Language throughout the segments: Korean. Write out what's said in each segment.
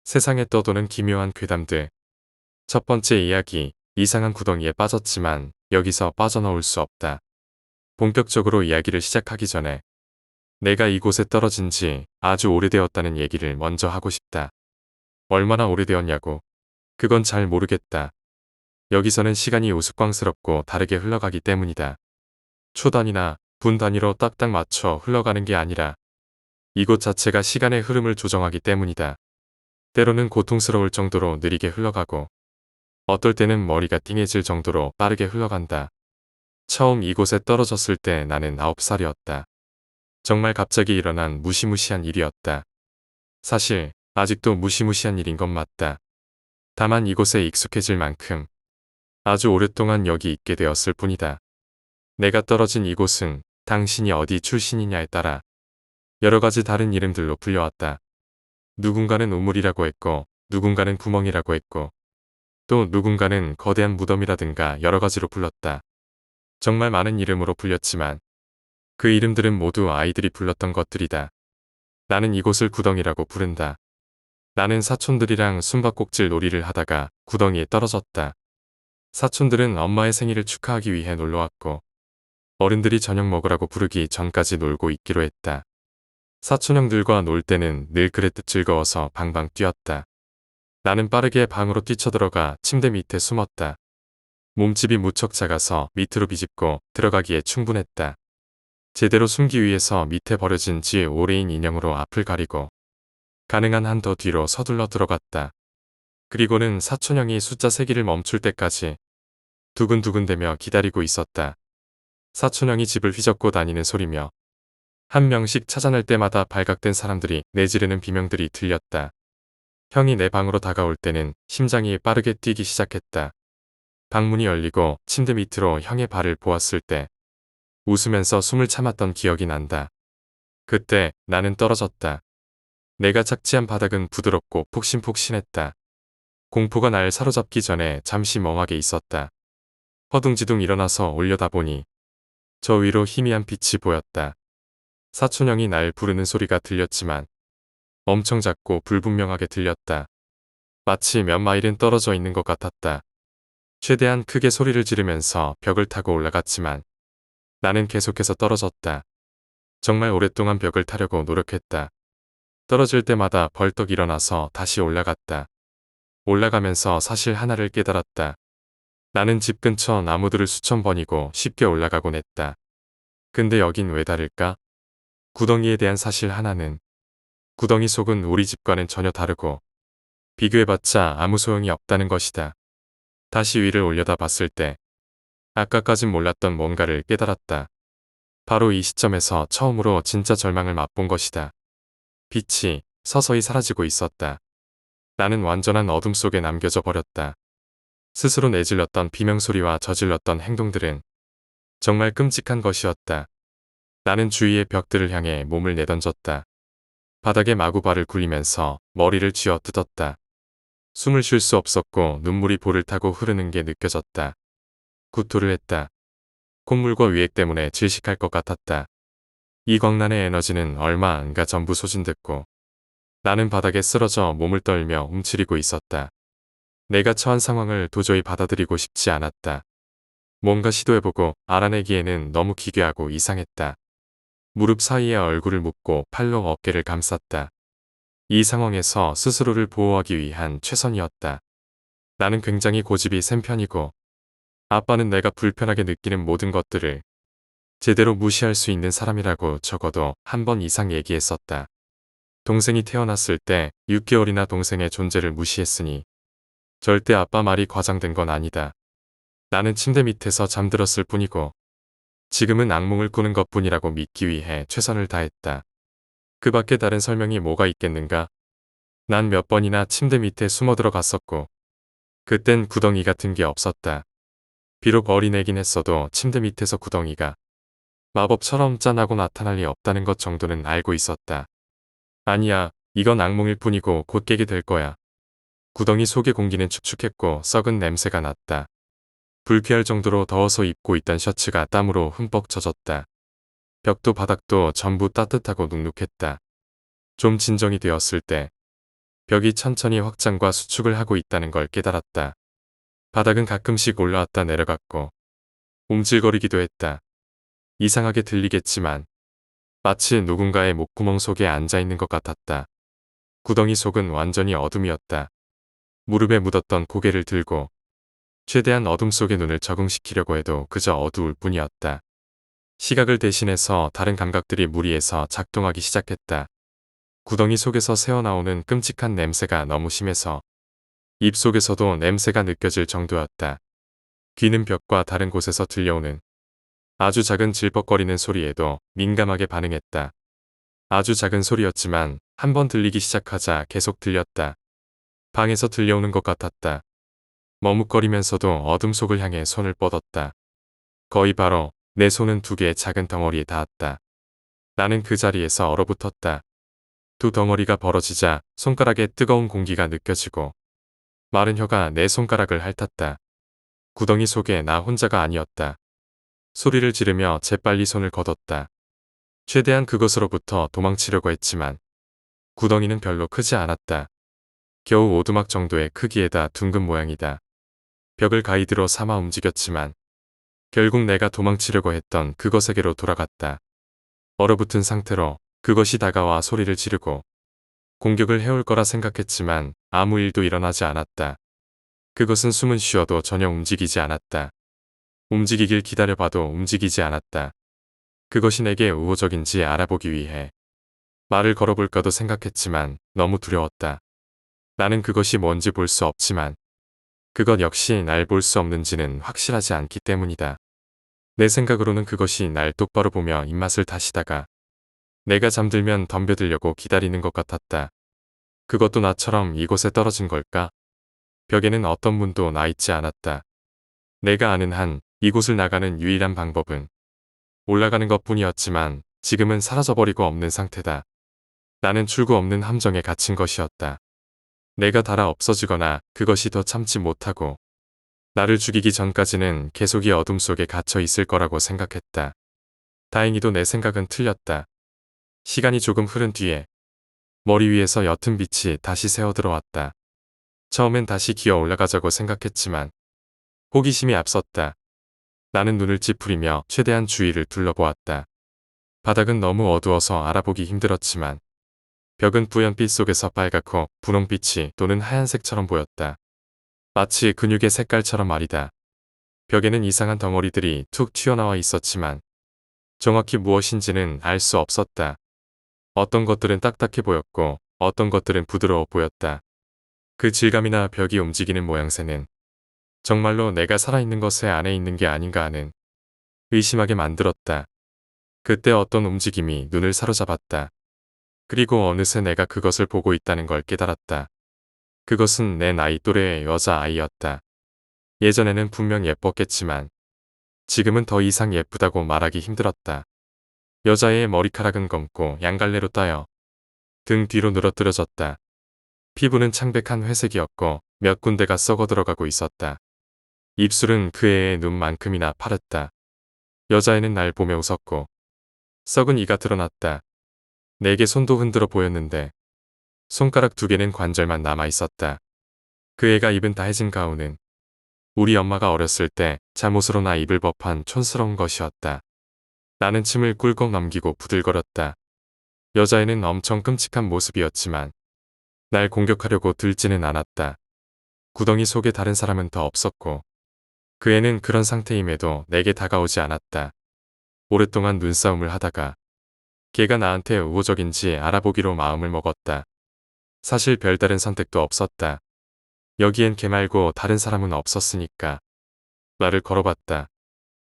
세상에 떠도는 기묘한 괴담들. 첫 번째 이야기, 이상한 구덩이에 빠졌지만 여기서 빠져나올 수 없다. 본격적으로 이야기를 시작하기 전에 내가 이곳에 떨어진 지 아주 오래되었다는 얘기를 먼저 하고 싶다. 얼마나 오래되었냐고. 그건 잘 모르겠다. 여기서는 시간이 우스꽝스럽고 다르게 흘러가기 때문이다. 초 단위나 분 단위로 딱딱 맞춰 흘러가는 게 아니라 이곳 자체가 시간의 흐름을 조정하기 때문이다. 때로는 고통스러울 정도로 느리게 흘러가고 어떨 때는 머리가 띵해질 정도로 빠르게 흘러간다. 처음 이곳에 떨어졌을 때 나는 9살이었다. 정말 갑자기 일어난 무시무시한 일이었다. 사실 아직도 무시무시한 일인 건 맞다. 다만 이곳에 익숙해질 만큼 아주 오랫동안 여기 있게 되었을 뿐이다. 내가 떨어진 이곳은 당신이 어디 출신이냐에 따라 여러 가지 다른 이름들로 불려왔다. 누군가는 우물이라고 했고 누군가는 구멍이라고 했고 또 누군가는 거대한 무덤이라든가 여러 가지로 불렀다. 정말 많은 이름으로 불렸지만 그 이름들은 모두 아이들이 불렀던 것들이다. 나는 이곳을 구덩이라고 부른다. 나는 사촌들이랑 숨바꼭질 놀이를 하다가 구덩이에 떨어졌다. 사촌들은 엄마의 생일을 축하하기 위해 놀러왔고 어른들이 저녁 먹으라고 부르기 전까지 놀고 있기로 했다. 사촌형들과 놀 때는 늘 그랬듯 즐거워서 방방 뛰었다. 나는 빠르게 방으로 뛰쳐들어가 침대 밑에 숨었다. 몸집이 무척 작아서 밑으로 비집고 들어가기에 충분했다. 제대로 숨기 위해서 밑에 버려진 지 오래인 인형으로 앞을 가리고 가능한 한 더 뒤로 서둘러 들어갔다. 그리고는 사촌형이 숫자 세기를 멈출 때까지 두근두근대며 기다리고 있었다. 사촌형이 집을 휘젓고 다니는 소리며 한 명씩 찾아낼 때마다 발각된 사람들이 내지르는 비명들이 들렸다. 형이 내 방으로 다가올 때는 심장이 빠르게 뛰기 시작했다. 방문이 열리고 침대 밑으로 형의 발을 보았을 때 웃으면서 숨을 참았던 기억이 난다. 그때 나는 떨어졌다. 내가 착지한 바닥은 부드럽고 폭신폭신했다. 공포가 날 사로잡기 전에 잠시 멍하게 있었다. 허둥지둥 일어나서 올려다보니 저 위로 희미한 빛이 보였다. 사촌형이 날 부르는 소리가 들렸지만 엄청 작고 불분명하게 들렸다. 마치 몇 마일은 떨어져 있는 것 같았다. 최대한 크게 소리를 지르면서 벽을 타고 올라갔지만 나는 계속해서 떨어졌다. 정말 오랫동안 벽을 타려고 노력했다. 떨어질 때마다 벌떡 일어나서 다시 올라갔다. 올라가면서 사실 하나를 깨달았다. 나는 집 근처 나무들을 수천 번이고 쉽게 올라가곤 했다. 근데 여긴 왜 다를까? 구덩이에 대한 사실 하나는 구덩이 속은 우리 집과는 전혀 다르고 비교해봤자 아무 소용이 없다는 것이다. 다시 위를 올려다 봤을 때 아까까진 몰랐던 뭔가를 깨달았다. 바로 이 시점에서 처음으로 진짜 절망을 맛본 것이다. 빛이 서서히 사라지고 있었다. 나는 완전한 어둠 속에 남겨져 버렸다. 스스로 내질렀던 비명소리와 저질렀던 행동들은 정말 끔찍한 것이었다. 나는 주위의 벽들을 향해 몸을 내던졌다. 바닥에 마구 발을 굴리면서 머리를 쥐어 뜯었다. 숨을 쉴 수 없었고 눈물이 볼을 타고 흐르는 게 느껴졌다. 구토를 했다. 콧물과 위액 때문에 질식할 것 같았다. 이 광란의 에너지는 얼마 안 가 전부 소진됐고 나는 바닥에 쓰러져 몸을 떨며 움츠리고 있었다. 내가 처한 상황을 도저히 받아들이고 싶지 않았다. 뭔가 시도해보고 알아내기에는 너무 기괴하고 이상했다. 무릎 사이에 얼굴을 묻고 팔로 어깨를 감쌌다. 이 상황에서 스스로를 보호하기 위한 최선이었다. 나는 굉장히 고집이 센 편이고 아빠는 내가 불편하게 느끼는 모든 것들을 제대로 무시할 수 있는 사람이라고 적어도 한 번 이상 얘기했었다. 동생이 태어났을 때 6개월이나 동생의 존재를 무시했으니 절대 아빠 말이 과장된 건 아니다. 나는 침대 밑에서 잠들었을 뿐이고 지금은 악몽을 꾸는 것뿐이라고 믿기 위해 최선을 다했다. 그 밖에 다른 설명이 뭐가 있겠는가? 난 몇 번이나 침대 밑에 숨어 들어갔었고 그땐 구덩이 같은 게 없었다. 비록 어린애긴 했어도 침대 밑에서 구덩이가 마법처럼 짠하고 나타날 리 없다는 것 정도는 알고 있었다. 아니야, 이건 악몽일 뿐이고 곧 깨게 될 거야. 구덩이 속의 공기는 축축했고 썩은 냄새가 났다. 불쾌할 정도로 더워서 입고 있던 셔츠가 땀으로 흠뻑 젖었다. 벽도 바닥도 전부 따뜻하고 눅눅했다. 좀 진정이 되었을 때 벽이 천천히 확장과 수축을 하고 있다는 걸 깨달았다. 바닥은 가끔씩 올라왔다 내려갔고 움찔거리기도 했다. 이상하게 들리겠지만 마치 누군가의 목구멍 속에 앉아있는 것 같았다. 구덩이 속은 완전히 어둠이었다. 무릎에 묻었던 고개를 들고 최대한 어둠 속에 눈을 적응시키려고 해도 그저 어두울 뿐이었다. 시각을 대신해서 다른 감각들이 무리해서 작동하기 시작했다. 구덩이 속에서 새어나오는 끔찍한 냄새가 너무 심해서 입속에서도 냄새가 느껴질 정도였다. 귀는 벽과 다른 곳에서 들려오는 아주 작은 질퍽거리는 소리에도 민감하게 반응했다. 아주 작은 소리였지만 한번 들리기 시작하자 계속 들렸다. 방에서 들려오는 것 같았다. 머뭇거리면서도 어둠 속을 향해 손을 뻗었다. 거의 바로 내 손은 두 개의 작은 덩어리에 닿았다. 나는 그 자리에서 얼어붙었다. 두 덩어리가 벌어지자 손가락에 뜨거운 공기가 느껴지고 마른 혀가 내 손가락을 핥았다. 구덩이 속에 나 혼자가 아니었다. 소리를 지르며 재빨리 손을 걷었다. 최대한 그것으로부터 도망치려고 했지만 구덩이는 별로 크지 않았다. 겨우 오두막 정도의 크기에다 둥근 모양이다. 벽을 가이드로 삼아 움직였지만 결국 내가 도망치려고 했던 그것에게로 돌아갔다. 얼어붙은 상태로 그것이 다가와 소리를 지르고 공격을 해올 거라 생각했지만 아무 일도 일어나지 않았다. 그것은 숨은 쉬어도 전혀 움직이지 않았다. 움직이길 기다려봐도 움직이지 않았다. 그것이 내게 우호적인지 알아보기 위해 말을 걸어볼까도 생각했지만 너무 두려웠다. 나는 그것이 뭔지 볼 수 없지만 그것 역시 날 볼 수 없는지는 확실하지 않기 때문이다. 내 생각으로는 그것이 날 똑바로 보며 입맛을 다시다가 내가 잠들면 덤벼들려고 기다리는 것 같았다. 그것도 나처럼 이곳에 떨어진 걸까? 벽에는 어떤 문도 나 있지 않았다. 내가 아는 한 이곳을 나가는 유일한 방법은 올라가는 것뿐이었지만 지금은 사라져버리고 없는 상태다. 나는 출구 없는 함정에 갇힌 것이었다. 내가 닳아 없어지거나 그것이 더 참지 못하고 나를 죽이기 전까지는 계속 이 어둠 속에 갇혀 있을 거라고 생각했다. 다행히도 내 생각은 틀렸다. 시간이 조금 흐른 뒤에 머리 위에서 옅은 빛이 다시 새어 들어왔다. 처음엔 다시 기어 올라가자고 생각했지만 호기심이 앞섰다. 나는 눈을 찌푸리며 최대한 주위를 둘러보았다. 바닥은 너무 어두워서 알아보기 힘들었지만 벽은 뿌연빛 속에서 빨갛고 분홍빛이 도는 하얀색처럼 보였다. 마치 근육의 색깔처럼 말이다. 벽에는 이상한 덩어리들이 툭 튀어나와 있었지만 정확히 무엇인지는 알 수 없었다. 어떤 것들은 딱딱해 보였고 어떤 것들은 부드러워 보였다. 그 질감이나 벽이 움직이는 모양새는 정말로 내가 살아있는 것에 안에 있는 게 아닌가 하는 의심하게 만들었다. 그때 어떤 움직임이 눈을 사로잡았다. 그리고 어느새 내가 그것을 보고 있다는 걸 깨달았다. 그것은 내 나이 또래의 여자아이였다. 예전에는 분명 예뻤겠지만 지금은 더 이상 예쁘다고 말하기 힘들었다. 여자애의 머리카락은 검고 양갈래로 따여 등 뒤로 늘어뜨려졌다. 피부는 창백한 회색이었고 몇 군데가 썩어 들어가고 있었다. 입술은 그 애의 눈만큼이나 파랬다. 여자애는 날 보며 웃었고 썩은 이가 드러났다. 내게 손도 흔들어 보였는데 손가락 두 개는 관절만 남아 있었다. 그 애가 입은 다해진 가운은 우리 엄마가 어렸을 때 잠옷으로 나 입을 법한 촌스러운 것이었다. 나는 침을 꿀꺽 넘기고 부들거렸다. 여자애는 엄청 끔찍한 모습이었지만 날 공격하려고 들지는 않았다. 구덩이 속에 다른 사람은 더 없었고 그 애는 그런 상태임에도 내게 다가오지 않았다. 오랫동안 눈싸움을 하다가 걔가 나한테 우호적인지 알아보기로 마음을 먹었다. 사실 별다른 선택도 없었다. 여기엔 걔 말고 다른 사람은 없었으니까. 말을 걸어봤다.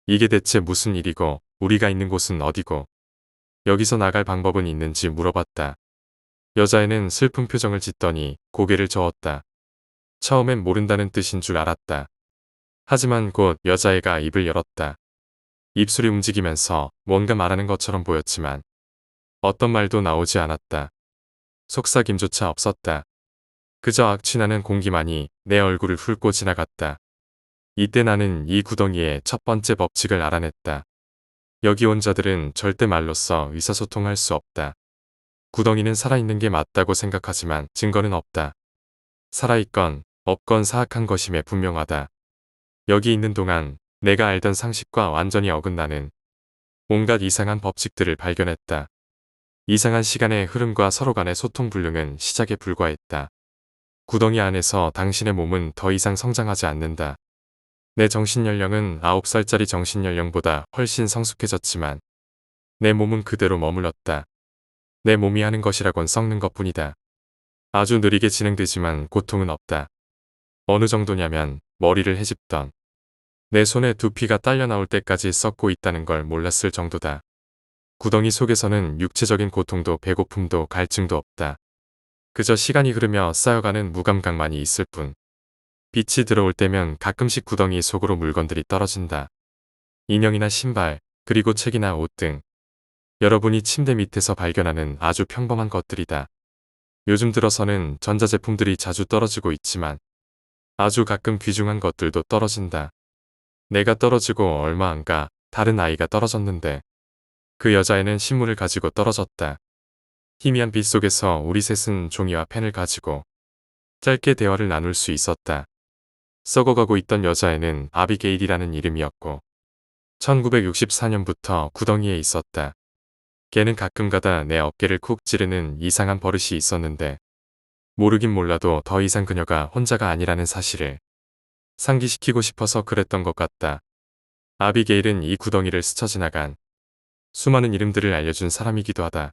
이게 대체 무슨 일이고 우리가 있는 곳은 어디고 여기서 나갈 방법은 있는지 물어봤다. 여자애는 슬픈 표정을 짓더니 고개를 저었다. 처음엔 모른다는 뜻인 줄 알았다. 하지만 곧 여자애가 입을 열었다. 입술이 움직이면서 뭔가 말하는 것처럼 보였지만 어떤 말도 나오지 않았다. 속삭임조차 없었다. 그저 악취나는 공기만이 내 얼굴을 훑고 지나갔다. 이때 나는 이 구덩이의 첫 번째 법칙을 알아냈다. 여기 온 자들은 절대 말로써 의사소통할 수 없다. 구덩이는 살아있는 게 맞다고 생각하지만 증거는 없다. 살아있건 없건 사악한 것임에 분명하다. 여기 있는 동안 내가 알던 상식과 완전히 어긋나는 온갖 이상한 법칙들을 발견했다. 이상한 시간의 흐름과 서로 간의 소통 불능은 시작에 불과했다. 구덩이 안에서 당신의 몸은 더 이상 성장하지 않는다. 내 정신연령은 9살짜리 정신연령보다 훨씬 성숙해졌지만 내 몸은 그대로 머물렀다. 내 몸이 하는 것이라곤 썩는 것뿐이다. 아주 느리게 진행되지만 고통은 없다. 어느 정도냐면 머리를 헤집던 내 손에 두피가 딸려 나올 때까지 썩고 있다는 걸 몰랐을 정도다. 구덩이 속에서는 육체적인 고통도 배고픔도 갈증도 없다. 그저 시간이 흐르며 쌓여가는 무감각만이 있을 뿐. 빛이 들어올 때면 가끔씩 구덩이 속으로 물건들이 떨어진다. 인형이나 신발, 그리고 책이나 옷 등 여러분이 침대 밑에서 발견하는 아주 평범한 것들이다. 요즘 들어서는 전자제품들이 자주 떨어지고 있지만 아주 가끔 귀중한 것들도 떨어진다. 내가 떨어지고 얼마 안 가 다른 아이가 떨어졌는데 그 여자애는 신문을 가지고 떨어졌다. 희미한 빛 속에서 우리 셋은 종이와 펜을 가지고 짧게 대화를 나눌 수 있었다. 썩어가고 있던 여자애는 아비게일이라는 이름이었고 1964년부터 구덩이에 있었다. 걔는 가끔가다 내 어깨를 쿡 찌르는 이상한 버릇이 있었는데 모르긴 몰라도 더 이상 그녀가 혼자가 아니라는 사실을 상기시키고 싶어서 그랬던 것 같다. 아비게일은 이 구덩이를 스쳐 지나간 수많은 이름들을 알려준 사람이기도 하다.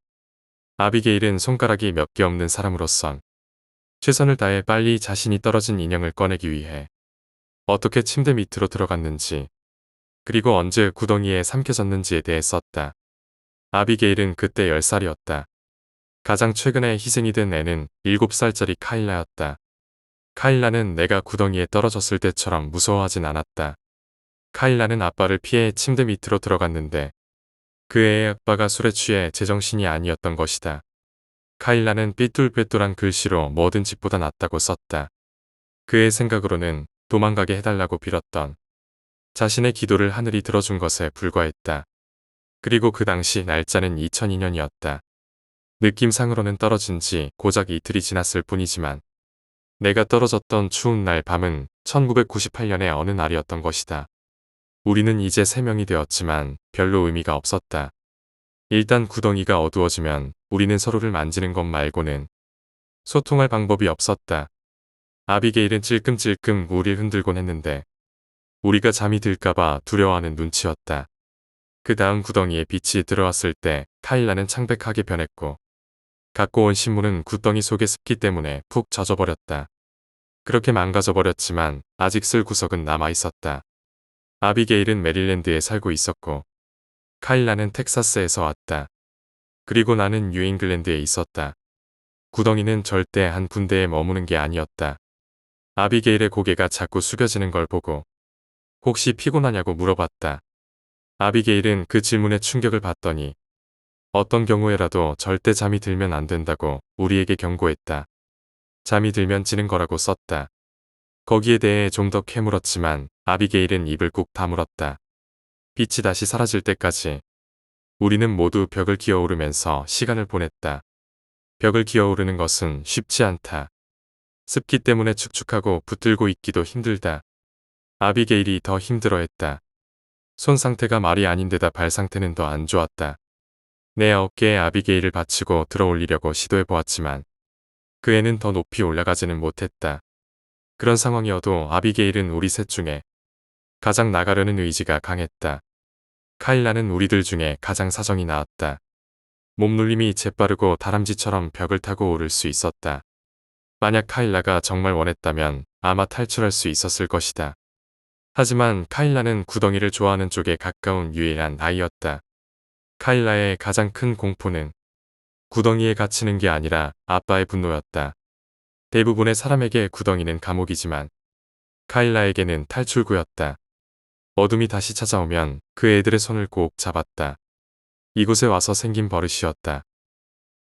아비게일은 손가락이 몇 개 없는 사람으로선 최선을 다해 빨리 자신이 떨어진 인형을 꺼내기 위해 어떻게 침대 밑으로 들어갔는지 그리고 언제 구덩이에 삼켜졌는지에 대해 썼다. 아비게일은 그때 10살이었다. 가장 최근에 희생이 된 애는 7살짜리 카일라였다. 카일라는 내가 구덩이에 떨어졌을 때처럼 무서워하진 않았다. 카일라는 아빠를 피해 침대 밑으로 들어갔는데 그 애의 아빠가 술에 취해 제정신이 아니었던 것이다. 카일라는 삐뚤빼뚤한 글씨로 뭐든 집보다 낫다고 썼다. 그의 생각으로는 도망가게 해달라고 빌었던 자신의 기도를 하늘이 들어준 것에 불과했다. 그리고 그 당시 날짜는 2002년이었다. 느낌상으로는 떨어진 지 고작 이틀이 지났을 뿐이지만 내가 떨어졌던 추운 날 밤은 1998년의 어느 날이었던 것이다. 우리는 이제 3명이 되었지만 별로 의미가 없었다. 일단 구덩이가 어두워지면 우리는 서로를 만지는 것 말고는 소통할 방법이 없었다. 아비게일은 찔끔찔끔 우릴 흔들곤 했는데 우리가 잠이 들까봐 두려워하는 눈치였다. 그 다음 구덩이에 빛이 들어왔을 때 카일라는 창백하게 변했고 갖고 온 신문은 구덩이 속의 습기 때문에 푹 젖어버렸다. 그렇게 망가져버렸지만 아직 쓸 구석은 남아있었다. 아비게일은 메릴랜드에 살고 있었고 카일라는 텍사스에서 왔다. 그리고 나는 뉴잉글랜드에 있었다. 구덩이는 절대 한 군데에 머무는 게 아니었다. 아비게일의 고개가 자꾸 숙여지는 걸 보고 혹시 피곤하냐고 물어봤다. 아비게일은 그 질문에 충격을 받더니 어떤 경우에라도 절대 잠이 들면 안 된다고 우리에게 경고했다. 잠이 들면 지는 거라고 썼다. 거기에 대해 좀 더 캐물었지만 아비게일은 입을 꾹 다물었다. 빛이 다시 사라질 때까지 우리는 모두 벽을 기어오르면서 시간을 보냈다. 벽을 기어오르는 것은 쉽지 않다. 습기 때문에 축축하고 붙들고 있기도 힘들다. 아비게일이 더 힘들어했다. 손 상태가 말이 아닌데다 발 상태는 더 안 좋았다. 내 어깨에 아비게일을 받치고 들어올리려고 시도해보았지만 그 애는 더 높이 올라가지는 못했다. 그런 상황이어도 아비게일은 우리 셋 중에 가장 나가려는 의지가 강했다. 카일라는 우리들 중에 가장 사정이 나았다. 몸놀림이 재빠르고 다람쥐처럼 벽을 타고 오를 수 있었다. 만약 카일라가 정말 원했다면 아마 탈출할 수 있었을 것이다. 하지만 카일라는 구덩이를 좋아하는 쪽에 가까운 유일한 아이였다. 카일라의 가장 큰 공포는 구덩이에 갇히는 게 아니라 아빠의 분노였다. 대부분의 사람에게 구덩이는 감옥이지만 카일라에게는 탈출구였다. 어둠이 다시 찾아오면 그 애들의 손을 꼭 잡았다. 이곳에 와서 생긴 버릇이었다.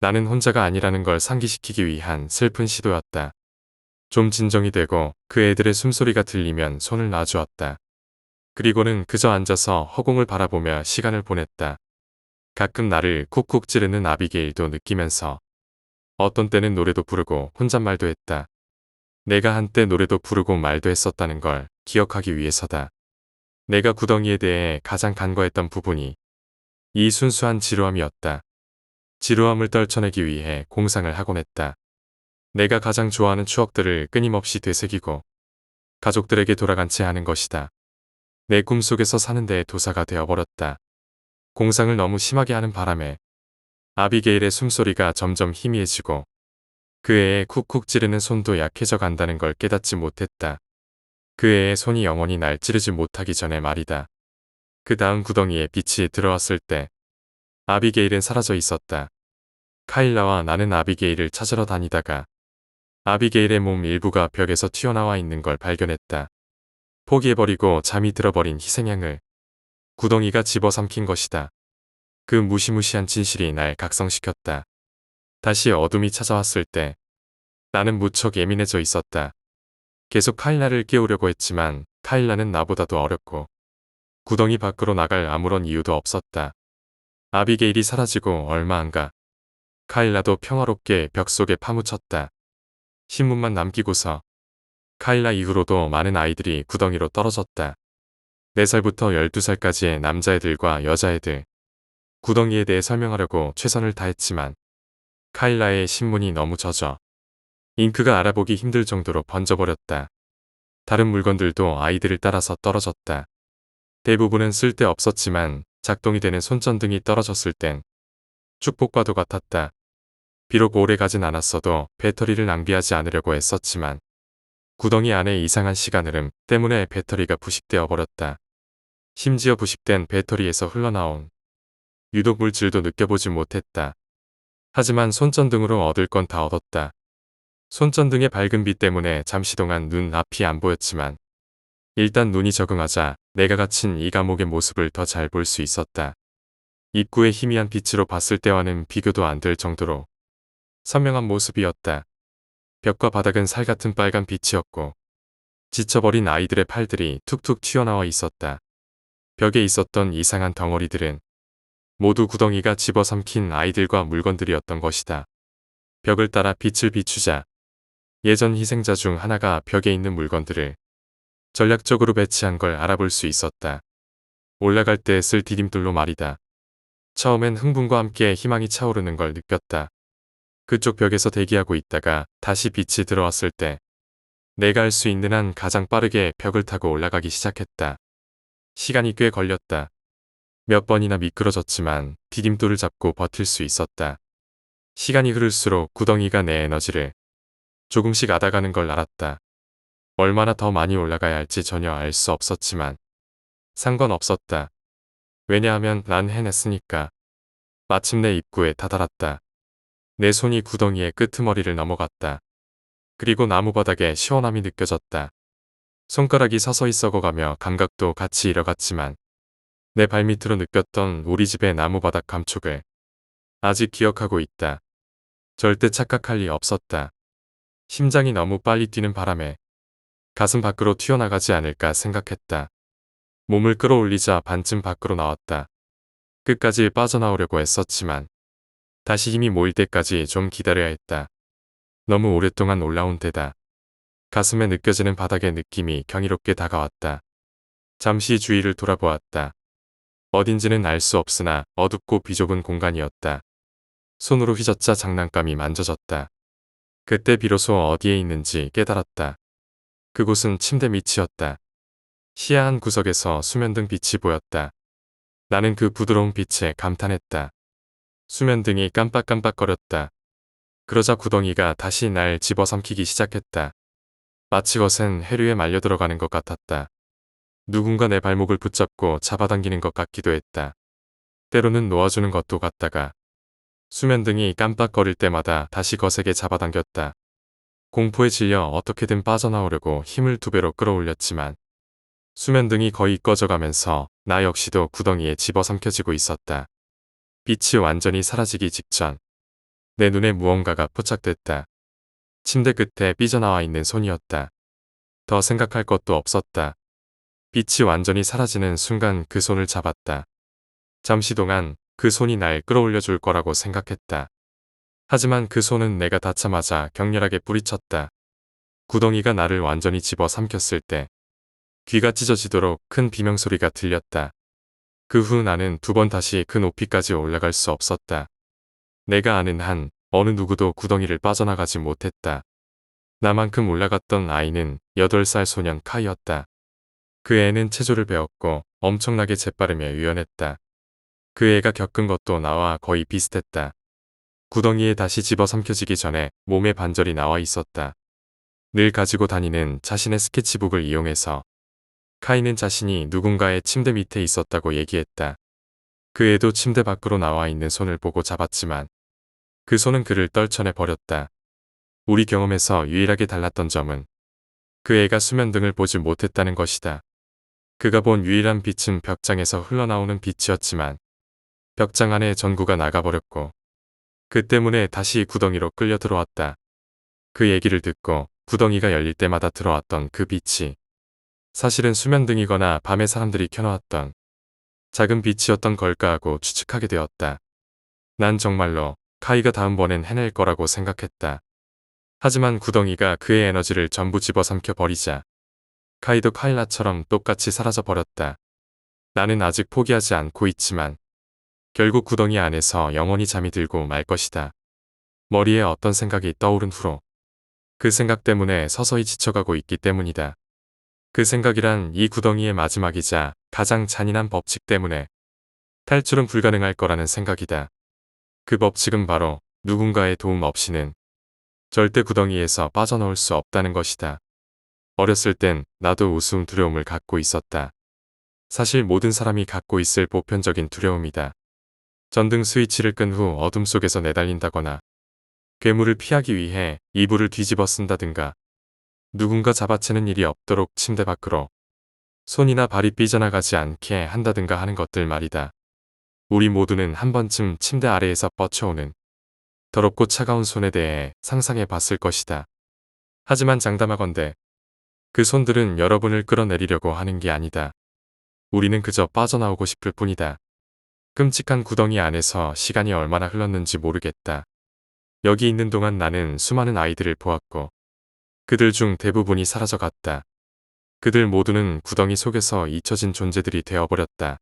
나는 혼자가 아니라는 걸 상기시키기 위한 슬픈 시도였다. 좀 진정이 되고 그 애들의 숨소리가 들리면 손을 놔주었다. 그리고는 그저 앉아서 허공을 바라보며 시간을 보냈다. 가끔 나를 쿡쿡 찌르는 아비게일도 느끼면서 어떤 때는 노래도 부르고 혼잣말도 했다. 내가 한때 노래도 부르고 말도 했었다는 걸 기억하기 위해서다. 내가 구덩이에 대해 가장 간과했던 부분이 이 순수한 지루함이었다. 지루함을 떨쳐내기 위해 공상을 하곤 했다. 내가 가장 좋아하는 추억들을 끊임없이 되새기고 가족들에게 돌아간 채 하는 것이다. 내 꿈속에서 사는 데에 도사가 되어버렸다. 공상을 너무 심하게 하는 바람에 아비게일의 숨소리가 점점 희미해지고 그 애의 쿡쿡 찌르는 손도 약해져 간다는 걸 깨닫지 못했다. 그 애의 손이 영원히 날 찌르지 못하기 전에 말이다. 그 다음 구덩이에 빛이 들어왔을 때 아비게일은 사라져 있었다. 카일라와 나는 아비게일을 찾으러 다니다가 아비게일의 몸 일부가 벽에서 튀어나와 있는 걸 발견했다. 포기해버리고 잠이 들어버린 희생양을 구덩이가 집어삼킨 것이다. 그 무시무시한 진실이 날 각성시켰다. 다시 어둠이 찾아왔을 때 나는 무척 예민해져 있었다. 계속 카일라를 깨우려고 했지만 카일라는 나보다도 어렸고 구덩이 밖으로 나갈 아무런 이유도 없었다. 아비게일이 사라지고 얼마 안 가 카일라도 평화롭게 벽 속에 파묻혔다. 신문만 남기고서 카일라 이후로도 많은 아이들이 구덩이로 떨어졌다. 4살부터 12살까지의 남자애들과 여자애들. 구덩이에 대해 설명하려고 최선을 다했지만 카일라의 신문이 너무 젖어 잉크가 알아보기 힘들 정도로 번져버렸다. 다른 물건들도 아이들을 따라서 떨어졌다. 대부분은 쓸데없었지만 작동이 되는 손전등이 떨어졌을 땐 축복과도 같았다. 비록 오래 가진 않았어도 배터리를 낭비하지 않으려고 애썼지만 구덩이 안에 이상한 시간 흐름 때문에 배터리가 부식되어 버렸다. 심지어 부식된 배터리에서 흘러나온 유독 물질도 느껴보지 못했다. 하지만 손전등으로 얻을 건 다 얻었다. 손전등의 밝은 빛 때문에 잠시 동안 눈 앞이 안 보였지만 일단 눈이 적응하자 내가 갇힌 이 감옥의 모습을 더 잘 볼 수 있었다. 입구의 희미한 빛으로 봤을 때와는 비교도 안 될 정도로 선명한 모습이었다. 벽과 바닥은 살같은 빨간 빛이었고 지쳐버린 아이들의 팔들이 툭툭 튀어나와 있었다. 벽에 있었던 이상한 덩어리들은 모두 구덩이가 집어삼킨 아이들과 물건들이었던 것이다. 벽을 따라 빛을 비추자 예전 희생자 중 하나가 벽에 있는 물건들을 전략적으로 배치한 걸 알아볼 수 있었다. 올라갈 때 쓸 디딤돌로 말이다. 처음엔 흥분과 함께 희망이 차오르는 걸 느꼈다. 그쪽 벽에서 대기하고 있다가 다시 빛이 들어왔을 때 내가 할 수 있는 한 가장 빠르게 벽을 타고 올라가기 시작했다. 시간이 꽤 걸렸다. 몇 번이나 미끄러졌지만 디딤돌을 잡고 버틸 수 있었다. 시간이 흐를수록 구덩이가 내 에너지를 조금씩 앗아가는 걸 알았다. 얼마나 더 많이 올라가야 할지 전혀 알 수 없었지만 상관없었다. 왜냐하면 난 해냈으니까. 마침내 입구에 다다랐다. 내 손이 구덩이의 끄트머리를 넘어갔다. 그리고 나무바닥에 시원함이 느껴졌다. 손가락이 서서히 썩어가며 감각도 같이 잃어갔지만 내 발밑으로 느꼈던 우리 집의 나무바닥 감촉을 아직 기억하고 있다. 절대 착각할 리 없었다. 심장이 너무 빨리 뛰는 바람에 가슴 밖으로 튀어나가지 않을까 생각했다. 몸을 끌어올리자 반쯤 밖으로 나왔다. 끝까지 빠져나오려고 했었지만 다시 힘이 모일 때까지 좀 기다려야 했다. 너무 오랫동안 올라온 데다 가슴에 느껴지는 바닥의 느낌이 경이롭게 다가왔다. 잠시 주위를 돌아보았다. 어딘지는 알 수 없으나 어둡고 비좁은 공간이었다. 손으로 휘젓자 장난감이 만져졌다. 그때 비로소 어디에 있는지 깨달았다. 그곳은 침대 밑이었다. 시야 한 구석에서 수면등 빛이 보였다. 나는 그 부드러운 빛에 감탄했다. 수면등이 깜빡깜빡거렸다. 그러자 구덩이가 다시 날 집어삼키기 시작했다. 마치 거센 해류에 말려 들어가는 것 같았다. 누군가 내 발목을 붙잡고 잡아당기는 것 같기도 했다. 때로는 놓아주는 것도 같다가 수면등이 깜빡거릴 때마다 다시 거세게 잡아당겼다. 공포에 질려 어떻게든 빠져나오려고 힘을 2배로 끌어올렸지만 수면등이 거의 꺼져가면서 나 역시도 구덩이에 집어삼켜지고 있었다. 빛이 완전히 사라지기 직전 내 눈에 무언가가 포착됐다. 침대 끝에 삐져나와 있는 손이었다. 더 생각할 것도 없었다. 빛이 완전히 사라지는 순간 그 손을 잡았다. 잠시 동안 그 손이 날 끌어올려 줄 거라고 생각했다. 하지만 그 손은 내가 닿자마자 격렬하게 뿌리쳤다. 구덩이가 나를 완전히 집어삼켰을 때 귀가 찢어지도록 큰 비명소리가 들렸다. 그 후 나는 두 번 다시 그 높이까지 올라갈 수 없었다. 내가 아는 한 어느 누구도 구덩이를 빠져나가지 못했다. 나만큼 올라갔던 아이는 8살 소년 카이였다. 그 애는 체조를 배웠고 엄청나게 재빠르며 유연했다. 그 애가 겪은 것도 나와 거의 비슷했다. 구덩이에 다시 집어삼켜지기 전에 몸에 반절이 나와 있었다. 늘 가지고 다니는 자신의 스케치북을 이용해서 카이는 자신이 누군가의 침대 밑에 있었다고 얘기했다. 그 애도 침대 밖으로 나와 있는 손을 보고 잡았지만 그 손은 그를 떨쳐내 버렸다. 우리 경험에서 유일하게 달랐던 점은 그 애가 수면등을 보지 못했다는 것이다. 그가 본 유일한 빛은 벽장에서 흘러나오는 빛이었지만 벽장 안에 전구가 나가버렸고 그 때문에 다시 구덩이로 끌려 들어왔다. 그 얘기를 듣고 구덩이가 열릴 때마다 들어왔던 그 빛이 사실은 수면등이거나 밤에 사람들이 켜놓았던 작은 빛이었던 걸까 하고 추측하게 되었다. 난 정말로 카이가 다음번엔 해낼 거라고 생각했다. 하지만 구덩이가 그의 에너지를 전부 집어삼켜 버리자 카이도 카일라처럼 똑같이 사라져 버렸다. 나는 아직 포기하지 않고 있지만 결국 구덩이 안에서 영원히 잠이 들고 말 것이다. 머리에 어떤 생각이 떠오른 후로 그 생각 때문에 서서히 지쳐가고 있기 때문이다. 그 생각이란 이 구덩이의 마지막이자 가장 잔인한 법칙 때문에 탈출은 불가능할 거라는 생각이다. 그 법칙은 바로 누군가의 도움 없이는 절대 구덩이에서 빠져나올 수 없다는 것이다. 어렸을 땐 나도 우스운 두려움을 갖고 있었다. 사실 모든 사람이 갖고 있을 보편적인 두려움이다. 전등 스위치를 끈 후 어둠 속에서 내달린다거나 괴물을 피하기 위해 이불을 뒤집어 쓴다든가 누군가 잡아채는 일이 없도록 침대 밖으로 손이나 발이 삐져나가지 않게 한다든가 하는 것들 말이다. 우리 모두는 한 번쯤 침대 아래에서 뻗쳐오는 더럽고 차가운 손에 대해 상상해 봤을 것이다. 하지만 장담하건대 그 손들은 여러분을 끌어내리려고 하는 게 아니다. 우리는 그저 빠져나오고 싶을 뿐이다. 끔찍한 구덩이 안에서 시간이 얼마나 흘렀는지 모르겠다. 여기 있는 동안 나는 수많은 아이들을 보았고 그들 중 대부분이 사라져갔다. 그들 모두는 구덩이 속에서 잊혀진 존재들이 되어버렸다.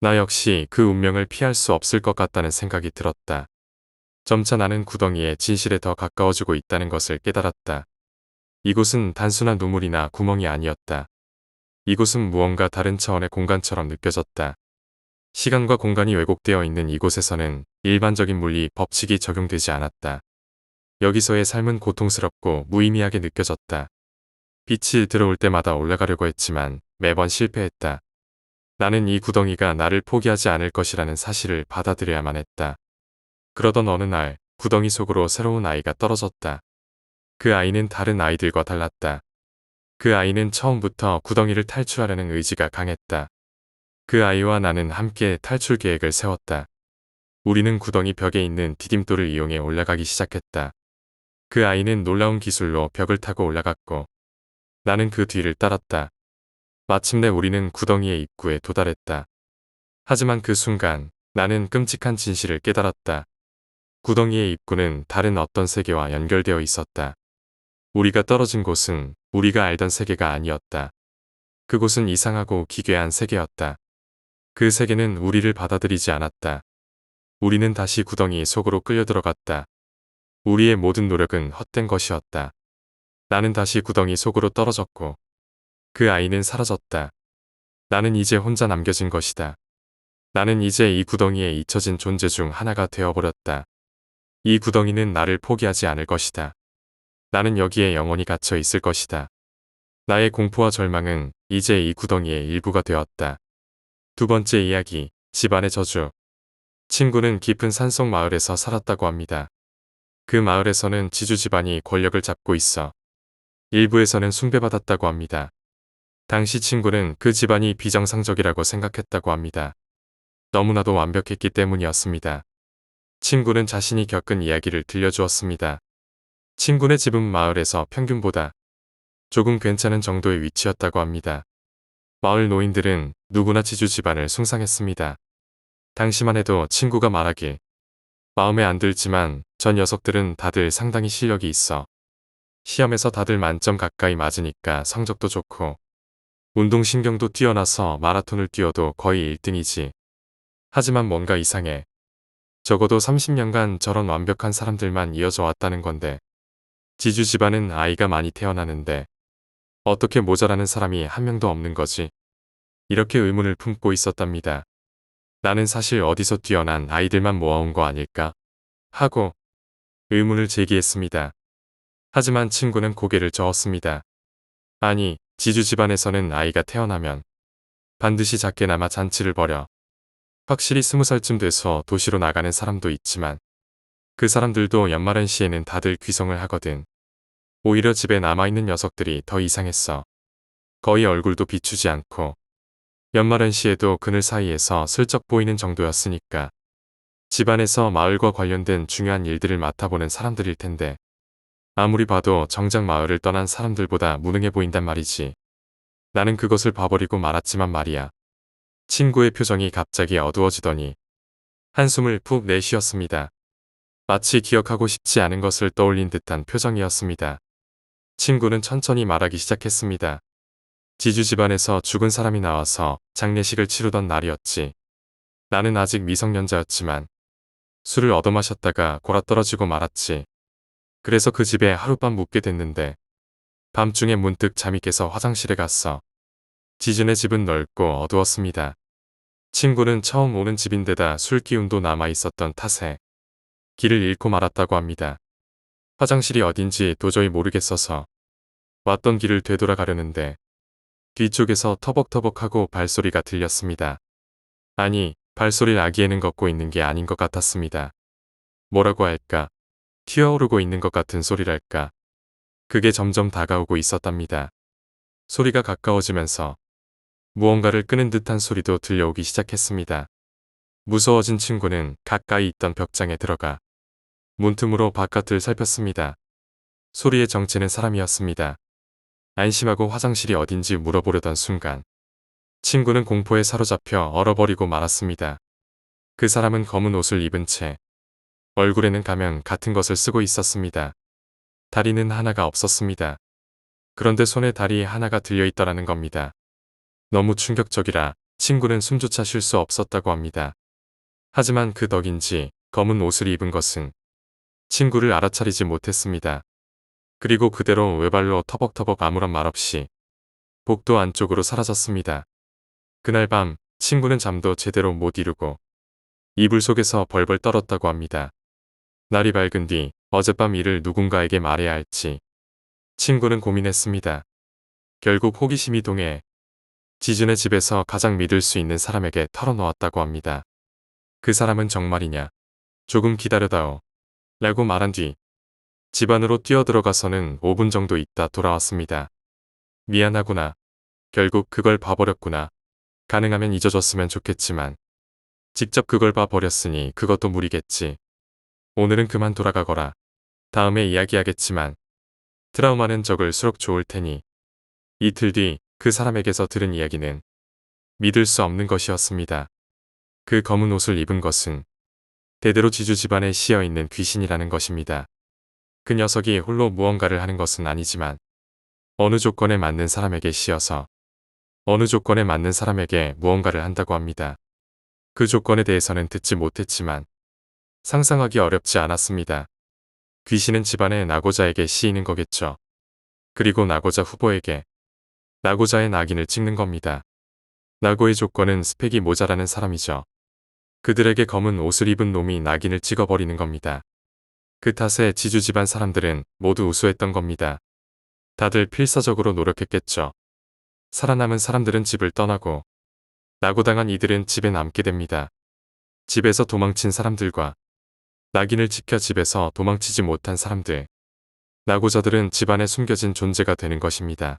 나 역시 그 운명을 피할 수 없을 것 같다는 생각이 들었다. 점차 나는 구덩이의 진실에 더 가까워지고 있다는 것을 깨달았다. 이곳은 단순한 눈물이나 구멍이 아니었다. 이곳은 무언가 다른 차원의 공간처럼 느껴졌다. 시간과 공간이 왜곡되어 있는 이곳에서는 일반적인 물리 법칙이 적용되지 않았다. 여기서의 삶은 고통스럽고 무의미하게 느껴졌다. 빛이 들어올 때마다 올라가려고 했지만 매번 실패했다. 나는 이 구덩이가 나를 포기하지 않을 것이라는 사실을 받아들여야만 했다. 그러던 어느 날 구덩이 속으로 새로운 아이가 떨어졌다. 그 아이는 다른 아이들과 달랐다. 그 아이는 처음부터 구덩이를 탈출하려는 의지가 강했다. 그 아이와 나는 함께 탈출 계획을 세웠다. 우리는 구덩이 벽에 있는 디딤돌을 이용해 올라가기 시작했다. 그 아이는 놀라운 기술로 벽을 타고 올라갔고 나는 그 뒤를 따랐다. 마침내 우리는 구덩이의 입구에 도달했다. 하지만 그 순간 나는 끔찍한 진실을 깨달았다. 구덩이의 입구는 다른 어떤 세계와 연결되어 있었다. 우리가 떨어진 곳은 우리가 알던 세계가 아니었다. 그곳은 이상하고 기괴한 세계였다. 그 세계는 우리를 받아들이지 않았다. 우리는 다시 구덩이 속으로 끌려 들어갔다. 우리의 모든 노력은 헛된 것이었다. 나는 다시 구덩이 속으로 떨어졌고 그 아이는 사라졌다. 나는 이제 혼자 남겨진 것이다. 나는 이제 이 구덩이에 잊혀진 존재 중 하나가 되어버렸다. 이 구덩이는 나를 포기하지 않을 것이다. 나는 여기에 영원히 갇혀 있을 것이다. 나의 공포와 절망은 이제 이 구덩이의 일부가 되었다. 두 번째 이야기, 집안의 저주. 친구는 깊은 산속 마을에서 살았다고 합니다. 그 마을에서는 지주 집안이 권력을 잡고 있어 일부에서는 숭배받았다고 합니다. 당시 친구는 그 집안이 비정상적이라고 생각했다고 합니다. 너무나도 완벽했기 때문이었습니다. 친구는 자신이 겪은 이야기를 들려주었습니다. 친구네 집은 마을에서 평균보다 조금 괜찮은 정도의 위치였다고 합니다. 마을 노인들은 누구나 지주 집안을 숭상했습니다. 당시만 해도 친구가 말하길 마음에 안 들지만 전 녀석들은 다들 상당히 실력이 있어. 시험에서 다들 만점 가까이 맞으니까 성적도 좋고 운동신경도 뛰어나서 마라톤을 뛰어도 거의 1등이지. 하지만 뭔가 이상해. 적어도 30년간 저런 완벽한 사람들만 이어져 왔다는 건데 지주 집안은 아이가 많이 태어나는데 어떻게 모자라는 사람이 한 명도 없는 거지? 이렇게 의문을 품고 있었답니다. 나는 사실 어디서 뛰어난 아이들만 모아온 거 아닐까? 하고 의문을 제기했습니다. 하지만 친구는 고개를 저었습니다. 아니, 지주 집안에서는 아이가 태어나면 반드시 작게나마 잔치를 벌여. 확실히 20살쯤 돼서 도시로 나가는 사람도 있지만 그 사람들도 연말연 시에는 다들 귀성을 하거든. 오히려 집에 남아있는 녀석들이 더 이상했어. 거의 얼굴도 비추지 않고 연말연 시에도 그늘 사이에서 슬쩍 보이는 정도였으니까 집안에서 마을과 관련된 중요한 일들을 맡아보는 사람들일 텐데 아무리 봐도 정작 마을을 떠난 사람들보다 무능해 보인단 말이지. 나는 그것을 봐버리고 말았지만 말이야. 친구의 표정이 갑자기 어두워지더니 한숨을 푹 내쉬었습니다. 마치 기억하고 싶지 않은 것을 떠올린 듯한 표정이었습니다. 친구는 천천히 말하기 시작했습니다. 지주 집안에서 죽은 사람이 나와서 장례식을 치르던 날이었지. 나는 아직 미성년자였지만 술을 얻어마셨다가 골아떨어지고 말았지. 그래서 그 집에 하룻밤 묵게 됐는데 밤중에 문득 잠이 깨서 화장실에 갔어. 지준의 집은 넓고 어두웠습니다. 친구는 처음 오는 집인데다 술 기운도 남아 있었던 탓에 길을 잃고 말았다고 합니다. 화장실이 어딘지 도저히 모르겠어서 왔던 길을 되돌아가려는데 뒤쪽에서 터벅터벅하고 발소리가 들렸습니다. 아니, 발소리를 아기에는 걷고 있는 게 아닌 것 같았습니다. 뭐라고 할까? 튀어오르고 있는 것 같은 소리랄까? 그게 점점 다가오고 있었답니다. 소리가 가까워지면서 무언가를 끄는 듯한 소리도 들려오기 시작했습니다. 무서워진 친구는 가까이 있던 벽장에 들어가 문틈으로 바깥을 살폈습니다. 소리의 정체는 사람이었습니다. 안심하고 화장실이 어딘지 물어보려던 순간 친구는 공포에 사로잡혀 얼어버리고 말았습니다. 그 사람은 검은 옷을 입은 채 얼굴에는 가면 같은 것을 쓰고 있었습니다. 다리는 하나가 없었습니다. 그런데 손에 다리 하나가 들려있더라는 겁니다. 너무 충격적이라 친구는 숨조차 쉴 수 없었다고 합니다. 하지만 그 덕인지 검은 옷을 입은 것은 친구를 알아차리지 못했습니다. 그리고 그대로 외발로 터벅터벅 아무런 말 없이 복도 안쪽으로 사라졌습니다. 그날 밤 친구는 잠도 제대로 못 이루고 이불 속에서 벌벌 떨었다고 합니다. 날이 밝은 뒤 어젯밤 일을 누군가에게 말해야 할지 친구는 고민했습니다. 결국 호기심이 동해 지준의 집에서 가장 믿을 수 있는 사람에게 털어놓았다고 합니다. 그 사람은 정말이냐? 조금 기다려다오. 라고 말한 뒤 집 안으로 뛰어들어가서는 5분 정도 있다 돌아왔습니다. 미안하구나. 결국 그걸 봐버렸구나. 가능하면 잊어줬으면 좋겠지만 직접 그걸 봐버렸으니 그것도 무리겠지. 오늘은 그만 돌아가거라. 다음에 이야기하겠지만 트라우마는 적을수록 좋을 테니. 이틀 뒤 그 사람에게서 들은 이야기는 믿을 수 없는 것이었습니다. 그 검은 옷을 입은 것은 대대로 지주 집안에 씌어있는 귀신이라는 것입니다. 그 녀석이 홀로 무언가를 하는 것은 아니지만 어느 조건에 맞는 사람에게 씌어서 어느 조건에 맞는 사람에게 무언가를 한다고 합니다. 그 조건에 대해서는 듣지 못했지만 상상하기 어렵지 않았습니다. 귀신은 집안의 낙오자에게 씌이는 거겠죠. 그리고 낙오자 후보에게 낙오자의 낙인을 찍는 겁니다. 낙오의 조건은 스펙이 모자라는 사람이죠. 그들에게 검은 옷을 입은 놈이 낙인을 찍어버리는 겁니다. 그 탓에 지주 집안 사람들은 모두 우수했던 겁니다. 다들 필사적으로 노력했겠죠. 살아남은 사람들은 집을 떠나고 낙오당한 이들은 집에 남게 됩니다. 집에서 도망친 사람들과 낙인을 지켜 집에서 도망치지 못한 사람들. 낙오자들은 집안에 숨겨진 존재가 되는 것입니다.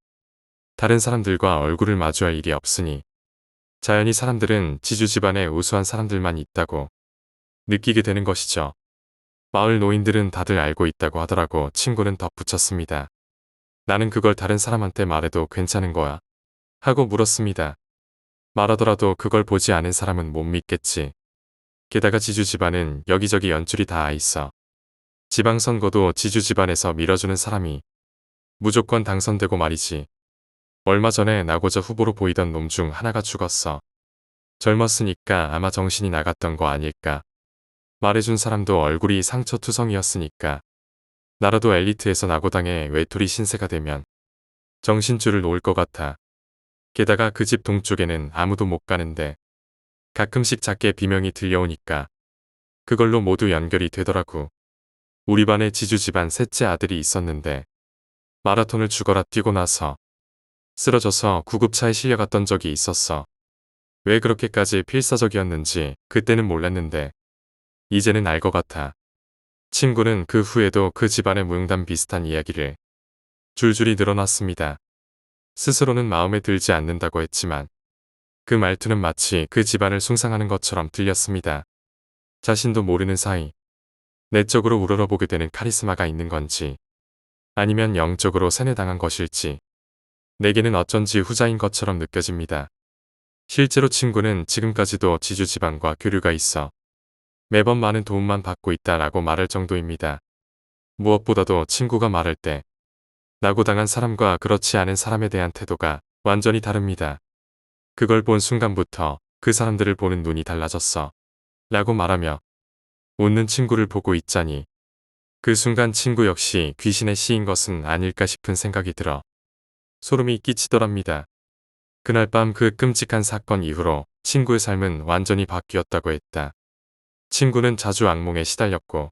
다른 사람들과 얼굴을 마주할 일이 없으니 자연히 사람들은 지주 집안에 우수한 사람들만 있다고 느끼게 되는 것이죠. 마을 노인들은 다들 알고 있다고 하더라고 친구는 덧붙였습니다. 나는 그걸 다른 사람한테 말해도 괜찮은 거야? 하고 물었습니다. 말하더라도 그걸 보지 않은 사람은 못 믿겠지. 게다가 지주 집안은 여기저기 연줄이 닿아 있어. 지방선거도 지주 집안에서 밀어주는 사람이 무조건 당선되고 말이지. 얼마 전에 나고자 후보로 보이던 놈 중 하나가 죽었어. 젊었으니까 아마 정신이 나갔던 거 아닐까. 말해준 사람도 얼굴이 상처투성이었으니까. 나라도 엘리트에서 나고당에 외톨이 신세가 되면 정신줄을 놓을 것 같아. 게다가 그 집 동쪽에는 아무도 못 가는데 가끔씩 작게 비명이 들려오니까 그걸로 모두 연결이 되더라고. 우리 반에 지주 집안 셋째 아들이 있었는데 마라톤을 죽어라 뛰고 나서 쓰러져서 구급차에 실려갔던 적이 있었어. 왜 그렇게까지 필사적이었는지 그때는 몰랐는데 이제는 알 것 같아. 친구는 그 후에도 그 집안의 무용담 비슷한 이야기를 줄줄이 늘어놨습니다. 스스로는 마음에 들지 않는다고 했지만 그 말투는 마치 그 집안을 숭상하는 것처럼 들렸습니다. 자신도 모르는 사이 내적으로 우러러보게 되는 카리스마가 있는 건지 아니면 영적으로 세뇌당한 것일지 내게는 어쩐지 후자인 것처럼 느껴집니다. 실제로 친구는 지금까지도 지주 집안과 교류가 있어 매번 많은 도움만 받고 있다라고 말할 정도입니다. 무엇보다도 친구가 말할 때 낙오당한 사람과 그렇지 않은 사람에 대한 태도가 완전히 다릅니다. 그걸 본 순간부터 그 사람들을 보는 눈이 달라졌어. 라고 말하며 웃는 친구를 보고 있자니 그 순간 친구 역시 귀신에 씌인 것은 아닐까 싶은 생각이 들어 소름이 끼치더랍니다. 그날 밤 그 끔찍한 사건 이후로 친구의 삶은 완전히 바뀌었다고 했다. 친구는 자주 악몽에 시달렸고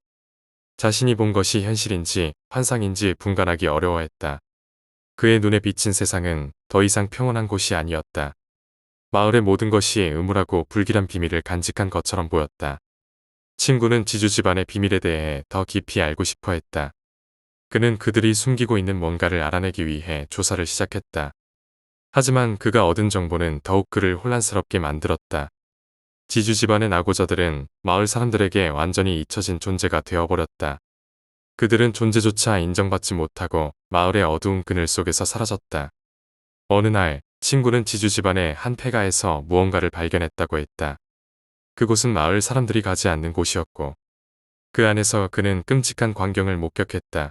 자신이 본 것이 현실인지 환상인지 분간하기 어려워했다. 그의 눈에 비친 세상은 더 이상 평온한 곳이 아니었다. 마을의 모든 것이 음울하고 불길한 비밀을 간직한 것처럼 보였다. 친구는 지주 집안의 비밀에 대해 더 깊이 알고 싶어 했다. 그는 그들이 숨기고 있는 뭔가를 알아내기 위해 조사를 시작했다. 하지만 그가 얻은 정보는 더욱 그를 혼란스럽게 만들었다. 지주 집안의 낙오자들은 마을 사람들에게 완전히 잊혀진 존재가 되어버렸다. 그들은 존재조차 인정받지 못하고 마을의 어두운 그늘 속에서 사라졌다. 어느 날 친구는 지주 집안의 한 폐가에서 무언가를 발견했다고 했다. 그곳은 마을 사람들이 가지 않는 곳이었고 그 안에서 그는 끔찍한 광경을 목격했다.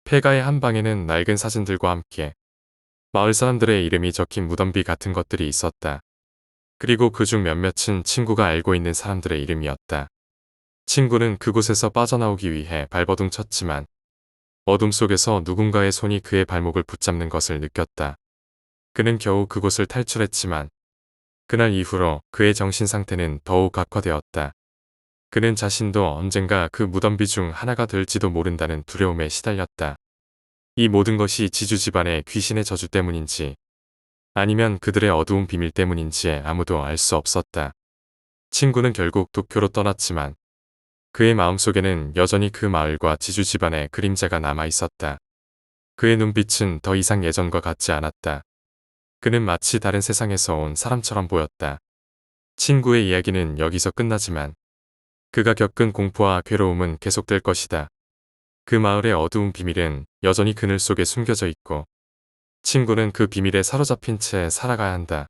폐가의 한 방에는 낡은 사진들과 함께 마을 사람들의 이름이 적힌 무덤비 같은 것들이 있었다. 그리고 그중 몇몇은 친구가 알고 있는 사람들의 이름이었다. 친구는 그곳에서 빠져나오기 위해 발버둥 쳤지만 어둠 속에서 누군가의 손이 그의 발목을 붙잡는 것을 느꼈다. 그는 겨우 그곳을 탈출했지만 그날 이후로 그의 정신 상태는 더욱 악화되었다. 그는 자신도 언젠가 그 무덤비 중 하나가 될지도 모른다는 두려움에 시달렸다. 이 모든 것이 지주 집안의 귀신의 저주 때문인지 아니면 그들의 어두운 비밀 때문인지 아무도 알 수 없었다. 친구는 결국 도쿄로 떠났지만 그의 마음속에는 여전히 그 마을과 지주 집안의 그림자가 남아 있었다. 그의 눈빛은 더 이상 예전과 같지 않았다. 그는 마치 다른 세상에서 온 사람처럼 보였다. 친구의 이야기는 여기서 끝나지만 그가 겪은 공포와 괴로움은 계속될 것이다. 그 마을의 어두운 비밀은 여전히 그늘 속에 숨겨져 있고 친구는 그 비밀에 사로잡힌 채 살아가야 한다.